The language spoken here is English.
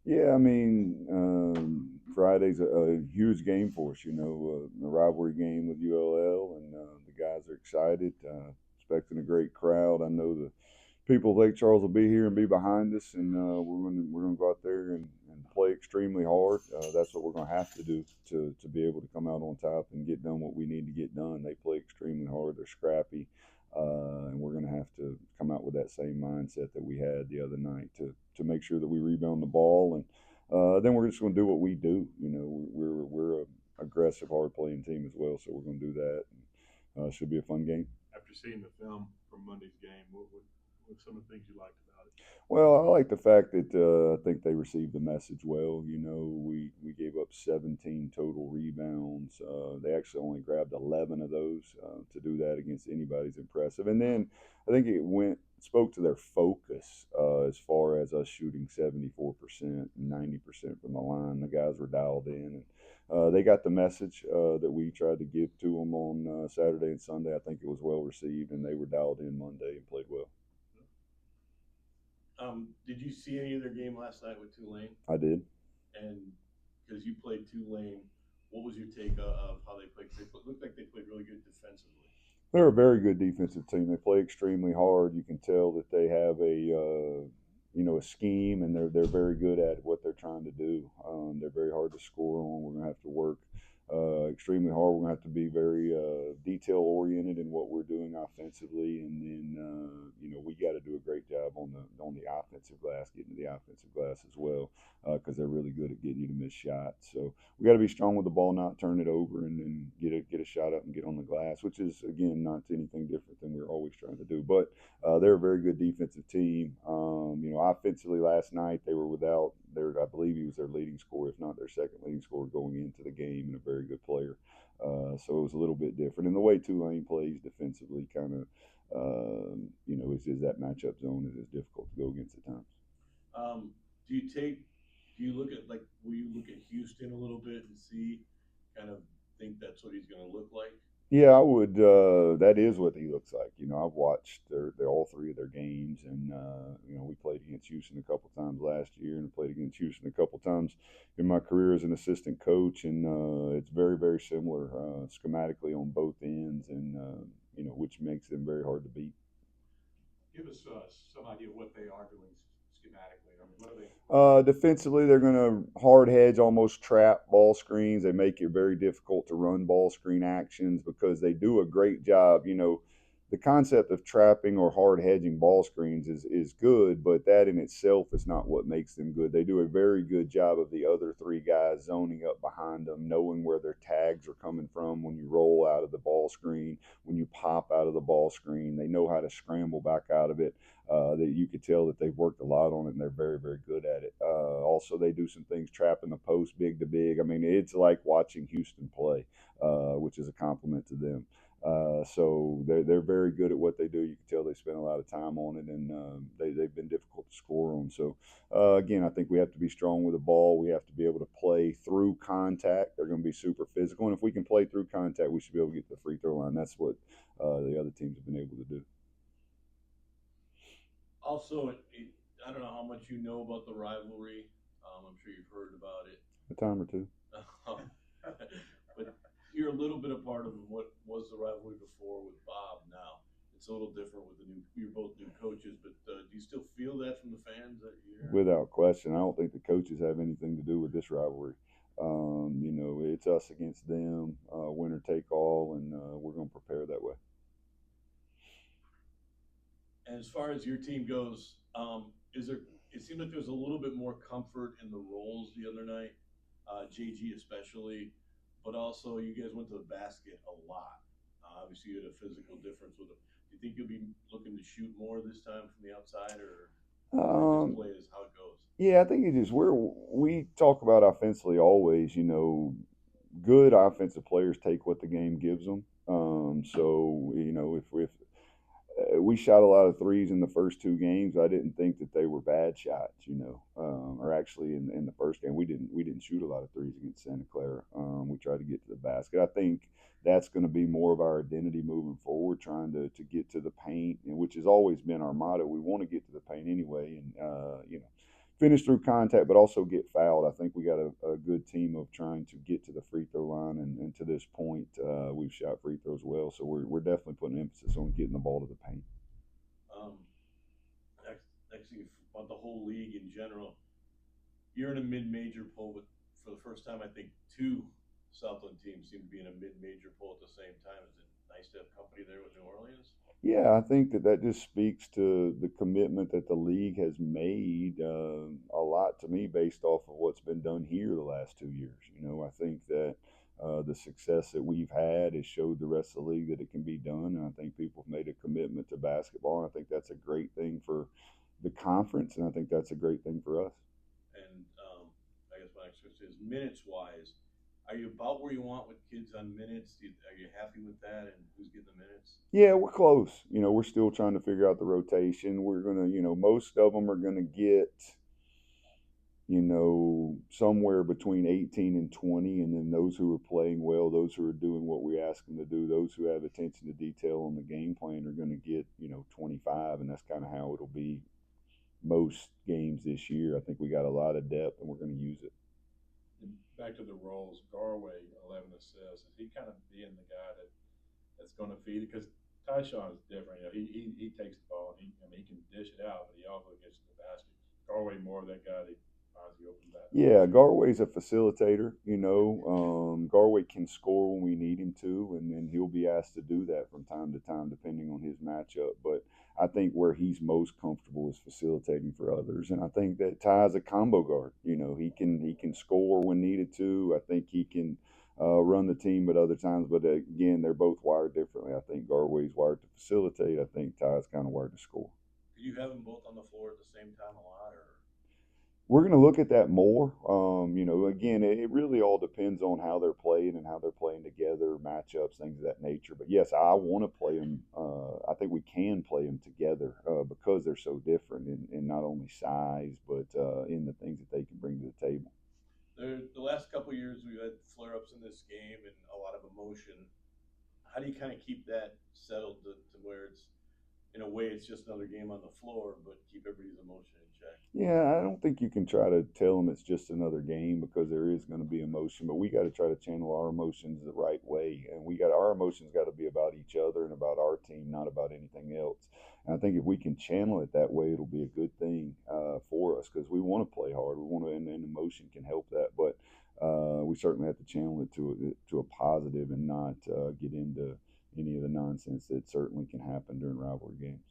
Yeah, I mean, Friday's a huge game for us. A rivalry game with ULL, and the guys are excited, expecting a great crowd. I know the people of Lake Charles will be here and be behind us, and we're gonna go out there and play extremely hard. That's what we're gonna have to do to be able to come out on top and get done what we need to get done. They play extremely hard. They're scrappy, and we're gonna have to come out with that same mindset that we had the other night to make sure that we rebound the ball, and then we're just gonna do what we do. We're a aggressive, hard playing team as well, so we're gonna do that. Should be a fun game. After seeing the film from Monday's game, what were some of the things you liked about it? Well, I like the fact that I think they received the message well. We gave up 17 total rebounds. They actually only grabbed 11 of those. To do that against anybody's impressive. And then I think it spoke to their focus as far as us shooting 74% and 90% from the line. The guys were dialed in, and they got the message that we tried to give to them on Saturday and Sunday. I think it was well received, and they were dialed in Monday and played well. Did you see any of their game last night with Tulane? I did. And because you played Tulane, what was your take of how they played? They looked like they played really good defensively. They're a very good defensive team. They play extremely hard. You can tell that they have a scheme, and they're very good at what they're trying to do. They're very hard to score on. We're gonna have to work extremely hard. We're gonna have to be very detail oriented in what we're doing offensively, and then we got to do a great job on the offensive glass, getting to the offensive glass as well, because they're really good at getting you to miss shots. So we got to be strong with the ball, not turn it over, and then get a shot up and get on the glass, which is again not anything different than we're always trying to do. But they're a very good defensive team. Offensively last night they were without their, I believe he was their leading scorer, if not their second leading scorer going into the game, and a very good player. So it was a little bit different. And the way Tulane plays defensively, kind of, is that matchup zone is difficult to go against at times. Um, do you take? Do you look at like? Will you look at Houston a little bit and see, kind of think that's what he's going to look like? Yeah, I would. That is what he looks like. I've watched their all three of their games, and we played against Houston a couple times last year, and played against Houston a couple times in my career as an assistant coach, and it's very, very similar schematically on both ends, and which makes them very hard to beat. Give us some idea of what they are doing schematically. I mean, what are they? Defensively, they're going to hard hedge, almost trap ball screens. They make it very difficult to run ball screen actions because they do a great job. The concept of trapping or hard hedging ball screens is good, but that in itself is not what makes them good. They do a very good job of the other three guys zoning up behind them, knowing where their tags are coming from when you roll out of the ball screen, when you pop out of the ball screen. They know how to scramble back out of it. That you could tell that they've worked a lot on it, and they're very, very good at it. Also, they do some things trapping the post big to big. I mean, it's like watching Houston play, which is a compliment to them. So they're very good at what they do. You can tell they spend a lot of time on it, and they've been difficult to score on. So again, I think we have to be strong with the ball. We have to be able to play through contact. They're going to be super physical, and if we can play through contact, we should be able to get to the free throw line. That's what the other teams have been able to do. Also, I don't know how much you know about the rivalry. I'm sure you've heard about it. A time or two. But you're a little bit a part of what was the rivalry before with Bob. Now it's a little different with the new. You're both new coaches, but do you still feel that from the fans that you're? Without question. I don't think the coaches have anything to do with this rivalry. It's us against them, winner take all, and we're going to prepare that way. And as far as your team goes, is there? It seemed like there was a little bit more comfort in the roles the other night, JG especially, but also you guys went to the basket a lot. Obviously, you had a physical difference with them. Do you think you'll be looking to shoot more this time from the outside, or does it just Um, play as how it goes? yeah, I think it is. We talk about offensively always. Good offensive players take what the game gives them. So if we shot a lot of threes in the first two games. I didn't think that they were bad shots, or actually in the first game we didn't shoot a lot of threes against Santa Clara. We tried to get to the basket. I think that's going to be more of our identity moving forward, trying to get to the paint, and which has always been our motto. We want to get to the paint anyway, and finish through contact, but also get fouled. I think we got a good team of trying to get to the free throw line, and to this point, we've shot free throws well. So we're definitely putting emphasis on getting the ball to the paint. Um, next thing about the whole league in general, you're in a mid-major poll, but for the first time, I think two Southland teams seem to be in a mid-major poll at the same time. Is it nice to have company there with New Orleans? Yeah, I think that just speaks to the commitment that the league has made a lot to me based off of what's been done here the last 2 years. I think that the success that we've had has showed the rest of the league that it can be done, and I think people have made a commitment to basketball, and I think that's a great thing for the conference, and I think that's a great thing for us. And I guess my next question is minutes-wise, are you about where you want with kids on minutes? Are you happy with that, and who's getting the minutes? Yeah, we're close. We're still trying to figure out the rotation. We're gonna, most of them are gonna get somewhere between 18 and 20. And then those who are playing well, those who are doing what we ask them to do, those who have attention to detail on the game plan are going to get, 25. And that's kind of how it'll be most games this year. I think we got a lot of depth and we're going to use it. And back to the roles, Garway, 11 assists. Is he kind of being the guy that's going to feed it? Because Tyshawn is different. He takes the ball and he can dish it out, but he also gets to the basket. Garway more of that guy that finds the open basket. Yeah, Garway's a facilitator. Garway can score when we need him to, and then he'll be asked to do that from time to time, depending on his matchup. But I think where he's most comfortable is facilitating for others, and I think that Ty's a combo guard. He can score when needed to. I think he can run the team at other times, but again, they're both wired differently. I think Garway's wired to facilitate. I think Ty's kind of wired to score. Do you have them both on the floor at the same time a lot, or We're going to look at that more. Again, it really all depends on how they're playing and how they're playing together, matchups, things of that nature. But yes, I want to play them. I think we can play them together because they're so different in not only size, but in the things that they can bring to the table. the last couple of years we've had flare-ups in this game and a lot of emotion. How do you kind of keep that settled to where it's in a way it's just another game on the floor, but keep everybody's emotion in check? Yeah, I don't think you can try to tell them it's just another game because there is going to be emotion, but we got to try to channel our emotions the right way, and our emotions got to be about each other and about our team, not about anything else. And I think if we can channel it that way, it'll be a good thing for us because we want to play hard. We want to, and emotion can help that, but we certainly have to channel it to a positive and not get into any of the nonsense that certainly can happen during rivalry games.